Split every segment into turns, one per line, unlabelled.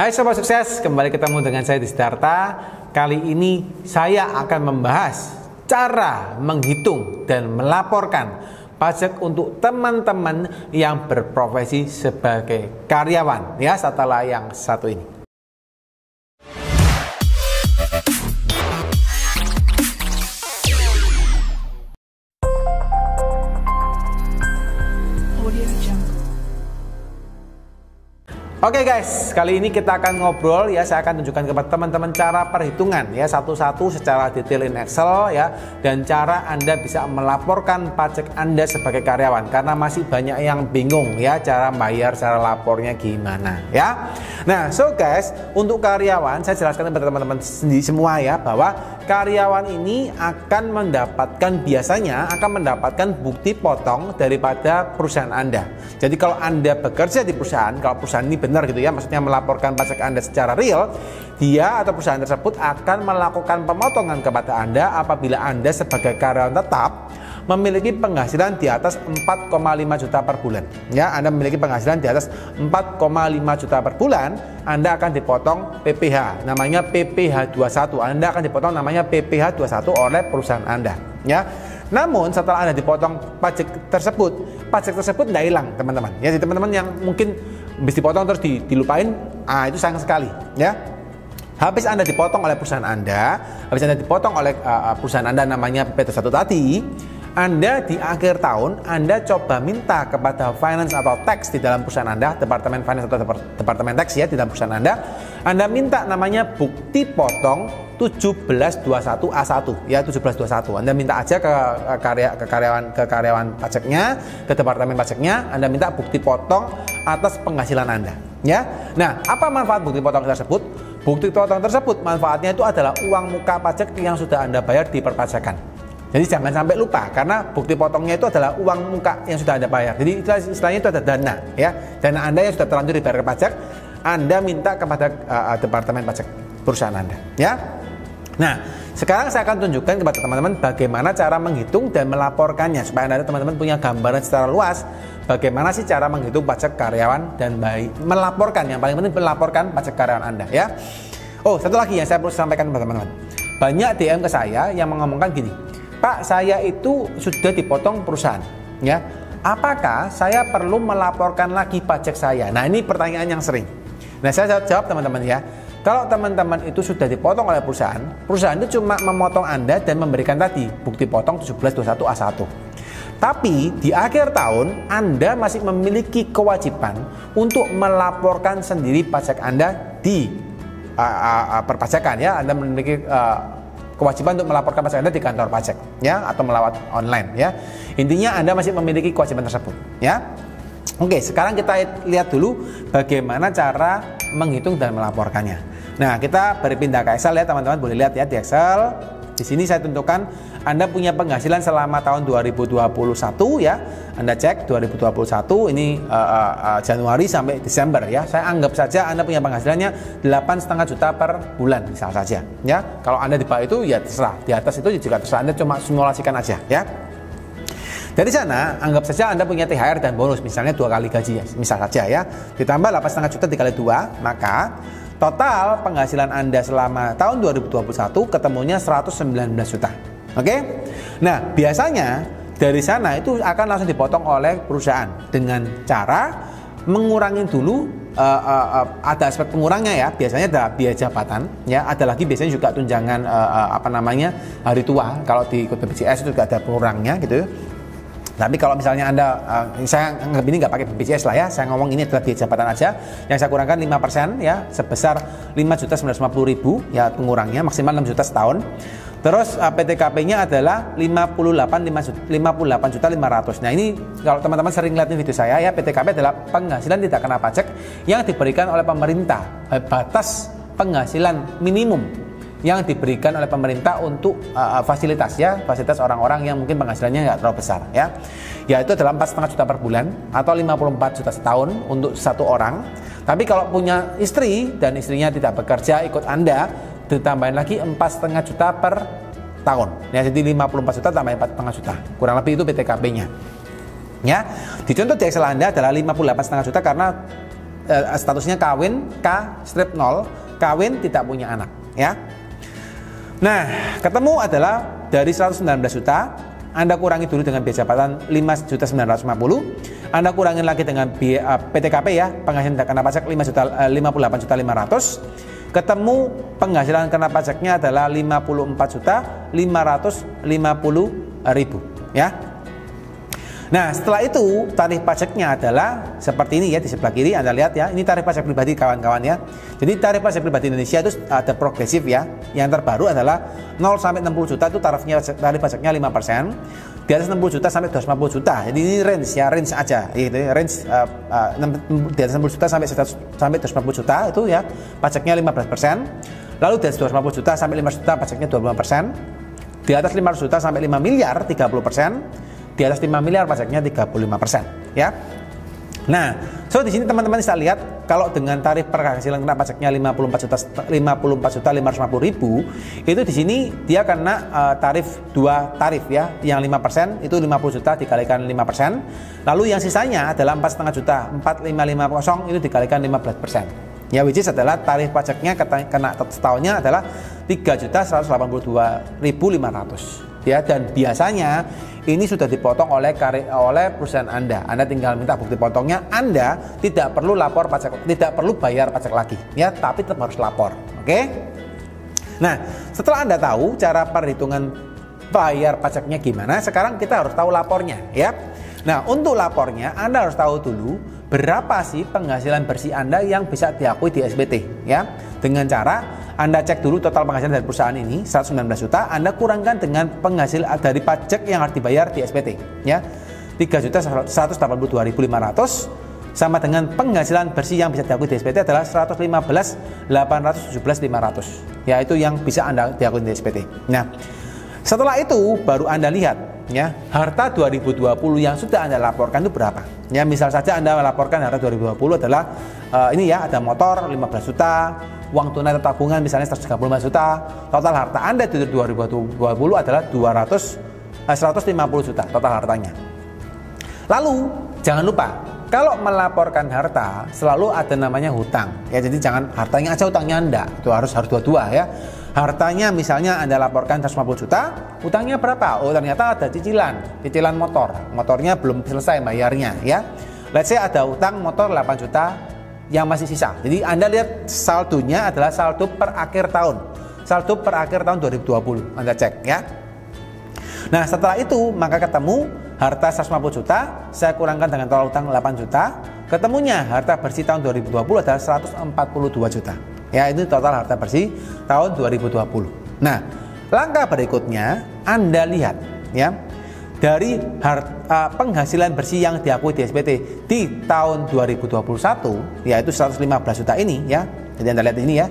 Hai Sobat Sukses, kembali ketemu dengan saya di Siddhartha. Kali ini saya akan membahas cara menghitung dan melaporkan pajak untuk teman-teman yang berprofesi sebagai karyawan, ya, setelah yang satu ini. Oke guys, kali ini kita akan ngobrol, ya. Saya akan tunjukkan kepada teman-teman cara perhitungan, ya, satu-satu secara detail in Excel, ya, dan cara Anda bisa melaporkan pajak Anda sebagai karyawan, karena masih banyak yang bingung, ya, cara bayar, cara lapornya gimana, ya. Nah, so guys, untuk karyawan saya jelaskan kepada teman-teman sendiri semua, ya, bahwa karyawan ini biasanya akan mendapatkan bukti potong daripada perusahaan Anda. Jadi kalau Anda bekerja di perusahaan, kalau perusahaan ini benar gitu, ya, maksudnya melaporkan pajak Anda secara real, dia atau perusahaan tersebut akan melakukan pemotongan kepada Anda apabila Anda sebagai karyawan tetap memiliki penghasilan di atas 4,5 juta per bulan. Ya, Anda memiliki penghasilan di atas 4,5 juta per bulan, Anda akan dipotong PPh, namanya PPh 21. Anda akan dipotong namanya PPh 21 oleh perusahaan Anda, ya. Namun setelah Anda dipotong pajak tersebut tidak hilang, teman-teman. Ya, jadi teman-teman yang mungkin habis dipotong terus dilupain, itu sayang sekali, ya. Habis Anda dipotong oleh perusahaan Anda, perusahaan Anda namanya PP21 tadi, Anda di akhir tahun Anda coba minta kepada finance atau tax di dalam perusahaan Anda, departemen finance atau departemen tax, ya, di dalam perusahaan Anda minta namanya bukti potong 1721A1, ya, 1721. Anda minta aja ke karyawan pajaknya, ke departemen pajaknya, Anda minta bukti potong atas penghasilan Anda, ya. Nah, apa manfaat bukti potong tersebut? Bukti potong tersebut manfaatnya itu adalah uang muka pajak yang sudah Anda bayar di perpajakan. Jadi jangan sampai lupa, karena bukti potongnya itu adalah uang muka yang sudah Anda bayar. Jadi istilahnya itu ada dana, ya, dana Anda yang sudah terlanjur dibayar ke pajak, Anda minta kepada departemen pajak perusahaan Anda, ya. Nah, sekarang saya akan tunjukkan kepada teman-teman bagaimana cara menghitung dan melaporkannya, supaya Anda teman-teman punya gambaran secara luas bagaimana sih cara menghitung pajak karyawan dan melaporkan, yang paling penting melaporkan pajak karyawan Anda, ya. Oh, satu lagi yang saya perlu sampaikan kepada teman-teman. Banyak DM ke saya yang mengomongkan gini, Pak, saya itu sudah dipotong perusahaan, ya. Apakah saya perlu melaporkan lagi pajak saya? Nah, ini pertanyaan yang sering. Nah, saya jawab teman-teman, ya. Kalau teman-teman itu sudah dipotong oleh perusahaan itu cuma memotong Anda dan memberikan tadi bukti potong 1721A1. Tapi di akhir tahun Anda masih memiliki kewajiban untuk melaporkan sendiri pajak Anda di perpajakan, ya. Anda memiliki kewajiban untuk melaporkan pajak Anda di kantor pajak, ya, atau melewat online, ya. Intinya Anda masih memiliki kewajiban tersebut, ya. Oke, sekarang kita lihat dulu bagaimana cara menghitung dan melaporkannya. Nah, kita berpindah ke Excel, ya, teman-teman. Boleh lihat, ya, di Excel. Di sini saya tentukan Anda punya penghasilan selama tahun 2021, ya. Anda cek 2021 ini Januari sampai Desember, ya. Saya anggap saja Anda punya penghasilannya 8,5 juta per bulan, misal saja, ya. Kalau Anda di bawah itu, ya terserah. Di atas itu juga terserah, Anda cuma simulasikan aja, ya. Dari sana, anggap saja Anda punya THR dan bonus, misalnya 2 kali gaji, ya, misal saja, ya. Ditambah 8,5 juta dikali 2, maka total penghasilan Anda selama tahun 2021 ketemunya 119 juta. Oke? Nah, biasanya dari sana itu akan langsung dipotong oleh perusahaan dengan cara mengurangi dulu, ada aspek pengurangnya, ya. Biasanya ada biaya jabatan, ya. Ada lagi biasanya juga tunjangan hari tua. Kalau di BPJS itu juga ada pengurangnya, gitu. Tapi kalau misalnya Anda, saya anggap ini nggak pakai BPJS lah, ya. Saya ngomong ini adalah biaya jabatan aja. Yang saya kurangkan 5%, ya, sebesar 5.950.000, ya, pengurangnya maksimal 6 juta setahun. Terus PTKP-nya adalah 58.500.000. Nah, ini kalau teman-teman sering lihat video saya, ya, PTKP adalah penghasilan tidak kena pajak yang diberikan oleh pemerintah, batas penghasilan minimum yang diberikan oleh pemerintah untuk fasilitas, ya, fasilitas orang-orang yang mungkin penghasilannya nggak terlalu besar, ya. Yaitu adalah 4,5 juta per bulan atau 54 juta setahun untuk satu orang. Tapi kalau punya istri dan istrinya tidak bekerja ikut Anda, ditambahin lagi 4,5 juta per tahun, ya. Jadi 54 juta tambah 4,5 juta, kurang lebih itu PTKP-nya, ya. Di contoh di Excel Anda adalah 58,5 juta karena statusnya kawin K-0, kawin tidak punya anak ya. Nah, ketemu adalah dari 119 juta, Anda kurangi dulu dengan biaya jabatan 5.950.000, Anda kurangin lagi dengan biaya PTKP ya, penghasilan tidak kena pajak 58.500.000, ketemu penghasilan kena pajaknya adalah 54.550.000 ya. Nah, setelah itu tarif pajaknya adalah seperti ini ya, di sebelah kiri Anda lihat ya. Ini tarif pajak pribadi kawan-kawan ya. Jadi tarif pajak pribadi Indonesia itu ada progresif ya. Yang terbaru adalah 0 sampai 60 juta itu tarif pajaknya 5%. Di atas 60 juta sampai 250 juta. Jadi ini range ya, range aja. Gitu, range di atas 60 juta sampai 250 juta itu ya pajaknya 15%. Lalu di atas 250 juta sampai 5 juta pajaknya 25%. Di atas 500 juta sampai 5 miliar 30%. Di atas 5 miliar pajaknya 35% ya. Nah, so di sini teman-teman bisa lihat kalau dengan tarif penghasilan kena pajaknya 54.550.000 itu di sini dia kena tarif 2 tarif ya. Yang 5% itu 50 juta dikalikan 5%. Lalu yang sisanya adalah 4,5 juta, 4.550 itu dikalikan 15%. Ya, which is adalah tarif pajaknya kena setahunnya adalah 3.182.500 ya, dan biasanya ini sudah dipotong oleh perusahaan Anda. Anda tinggal minta bukti potongnya. Anda tidak perlu lapor pajak, tidak perlu bayar pajak lagi ya, tapi tetap harus lapor. Oke? Nah, setelah Anda tahu cara perhitungan bayar pajaknya gimana, sekarang kita harus tahu lapornya ya. Nah, untuk lapornya Anda harus tahu dulu berapa sih penghasilan bersih Anda yang bisa diakui di SPT ya. Dengan cara Anda cek dulu total penghasilan dari perusahaan ini 119 juta, Anda kurangkan dengan penghasilan dari pajak yang harus dibayar di SPT ya. 3.182.500 sama dengan penghasilan bersih yang bisa diakui di SPT adalah 115.817.500. Ya, itu yang bisa Anda diakui di SPT. Nah, setelah itu baru Anda lihat ya, harta 2020 yang sudah Anda laporkan itu berapa. Ya, misal saja Anda melaporkan harta 2020 adalah ini ya, ada motor 15 juta, uang tunai atau tabungan misalnya 135 juta, total harta Anda di 2020 adalah 150 juta total hartanya. Lalu jangan lupa kalau melaporkan harta selalu ada namanya hutang ya, jadi jangan hartanya aja hutangnya Anda, itu harus dua-dua ya. Hartanya misalnya Anda laporkan 150 juta, hutangnya berapa? Oh, ternyata ada cicilan motornya belum selesai bayarnya ya. Let's say ada hutang motor 8 juta yang masih sisa. Jadi Anda lihat saldonya adalah saldo per akhir tahun. Saldo per akhir tahun 2020. Anda cek ya. Nah, setelah itu maka ketemu harta 150 juta, saya kurangkan dengan total hutang 8 juta. Ketemunya harta bersih tahun 2020 adalah 142 juta. Ya, ini total harta bersih tahun 2020. Nah, langkah berikutnya Anda lihat ya. Dari penghasilan bersih yang diakui di SPT di tahun 2021 yaitu 115 juta ini ya. Jadi Anda lihat ini ya.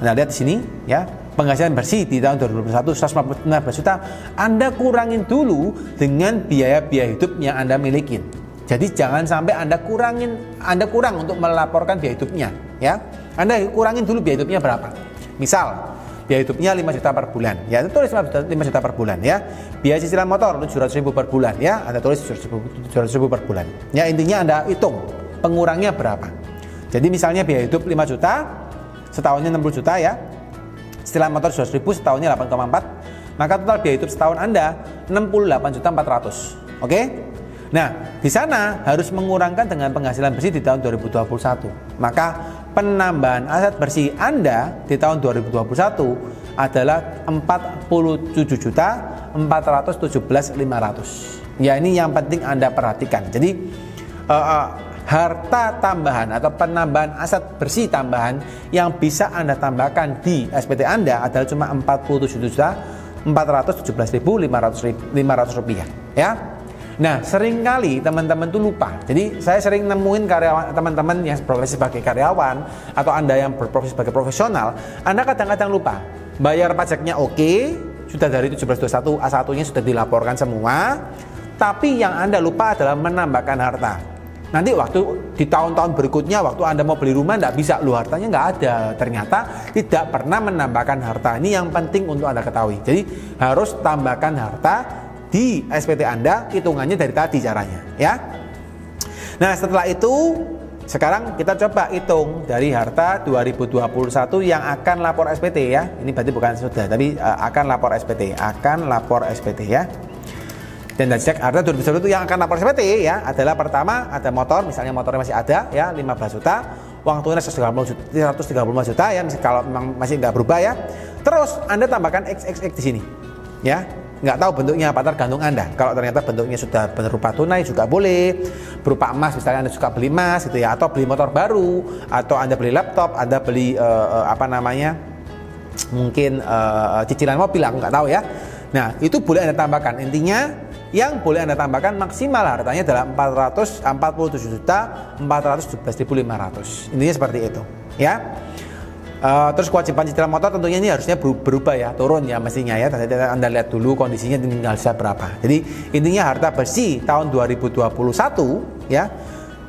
Anda lihat di sini ya, penghasilan bersih di tahun 2021 115 juta, Anda kurangin dulu dengan biaya-biaya hidup yang Anda milikin. Jadi jangan sampai Anda kurang untuk melaporkan biaya hidupnya ya. Anda kurangin dulu biaya hidupnya berapa. Misal biaya hidupnya 5 juta per bulan ya, itu tulis 5 juta per bulan ya. Biaya cicilan motor 700.000 per bulan ya, Anda tulis 700.000 per bulan ya. Intinya Anda hitung pengurangnya berapa. Jadi misalnya biaya hidup 5 juta, setahunnya 60 juta ya, cicilan motor 200.000, setahunnya 8,4, maka total biaya hidup setahun Anda 68.400.000. Oke? Nah, di sana harus mengurangkan dengan penghasilan bersih di tahun 2021. Maka penambahan aset bersih Anda di tahun 2021 adalah 47.417.500. Ya, ini yang penting Anda perhatikan. Jadi harta tambahan atau penambahan aset bersih tambahan yang bisa Anda tambahkan di SPT Anda adalah cuma 47.417.500 rupiah ya. Nah, seringkali teman-teman tuh lupa. Jadi saya sering nemuin karyawan teman-teman yang berprofesi sebagai karyawan atau Anda yang berprofesi sebagai profesional, Anda kadang-kadang lupa. Bayar pajaknya oke, sudah dari 1721 A1-nya sudah dilaporkan semua, tapi yang Anda lupa adalah menambahkan harta. Nanti waktu di tahun-tahun berikutnya waktu Anda mau beli rumah enggak bisa, hartanya enggak ada. Ternyata tidak pernah menambahkan harta. Ini yang penting untuk Anda ketahui. Jadi harus tambahkan harta di SPT Anda, hitungannya dari tadi caranya ya. Nah, setelah itu Sekarang kita coba hitung dari harta 2021 yang akan lapor SPT ya. Ini berarti bukan sudah, tapi akan lapor SPT, ya. Dan cek harta 2021 yang akan lapor SPT ya adalah pertama ada motor, misalnya motornya masih ada ya 15 juta, uang tunai 135 juta ya, kalau memang masih nggak berubah ya. Terus Anda tambahkan XXX di sini ya. Nggak tahu bentuknya apa, tergantung Anda. Kalau ternyata bentuknya sudah berupa tunai juga boleh, berupa emas misalnya Anda suka beli emas gitu ya, atau beli motor baru, atau Anda beli laptop, Anda beli mungkin cicilan mobil, aku nggak tahu ya. Nah itu boleh Anda tambahkan. Intinya yang boleh Anda tambahkan maksimal hartanya adalah 447.417.500. Intinya seperti itu ya. Terus kewajiban cicilan motor tentunya ini harusnya berubah ya, turun ya mestinya ya. Tadi Anda lihat dulu kondisinya tinggal bisa berapa. Jadi intinya harta bersih tahun 2021 ya,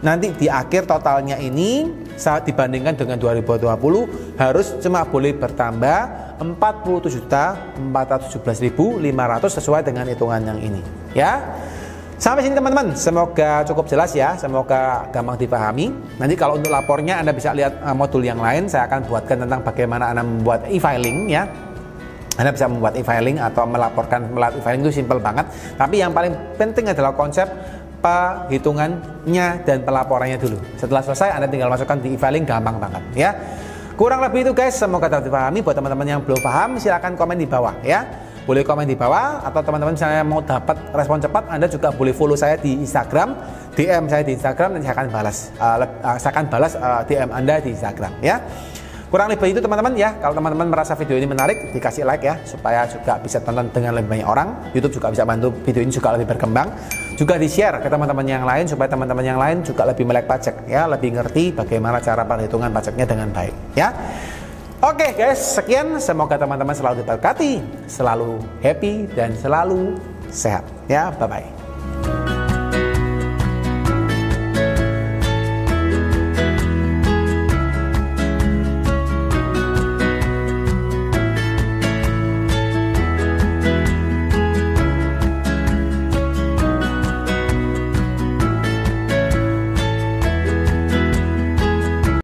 nanti di akhir totalnya ini saat dibandingkan dengan 2020 harus cuma boleh bertambah 47.417.500 sesuai dengan hitungan yang ini ya. Sampai sini teman-teman, semoga cukup jelas ya, semoga gampang dipahami. Nanti kalau untuk lapornya Anda bisa lihat modul yang lain, saya akan buatkan tentang bagaimana Anda membuat e-filing ya. Anda bisa membuat e-filing atau melaporkan melalui e-filing, itu simpel banget. Tapi yang paling penting adalah konsep perhitungannya dan pelaporannya dulu. Setelah selesai Anda tinggal masukkan di e-filing, gampang banget ya. Kurang lebih itu guys, semoga dapat dipahami. Buat teman-teman yang belum paham silahkan komen di bawah ya. Boleh komen di bawah, atau teman-teman misalnya mau dapat respon cepat, Anda juga boleh follow saya di Instagram, DM saya di Instagram, dan saya akan balas DM Anda di Instagram ya. Kurang lebih itu teman-teman ya. Kalau teman-teman merasa video ini menarik, dikasih like ya, supaya juga bisa tonton dengan lebih banyak orang. YouTube juga bisa bantu video ini juga lebih berkembang. Juga di share ke teman-teman yang lain, supaya teman-teman yang lain juga lebih melek pajak ya, lebih ngerti bagaimana cara perhitungan pajaknya dengan baik ya. Oke guys, sekian, semoga teman-teman selalu diberkati, selalu happy dan selalu sehat ya. Bye bye.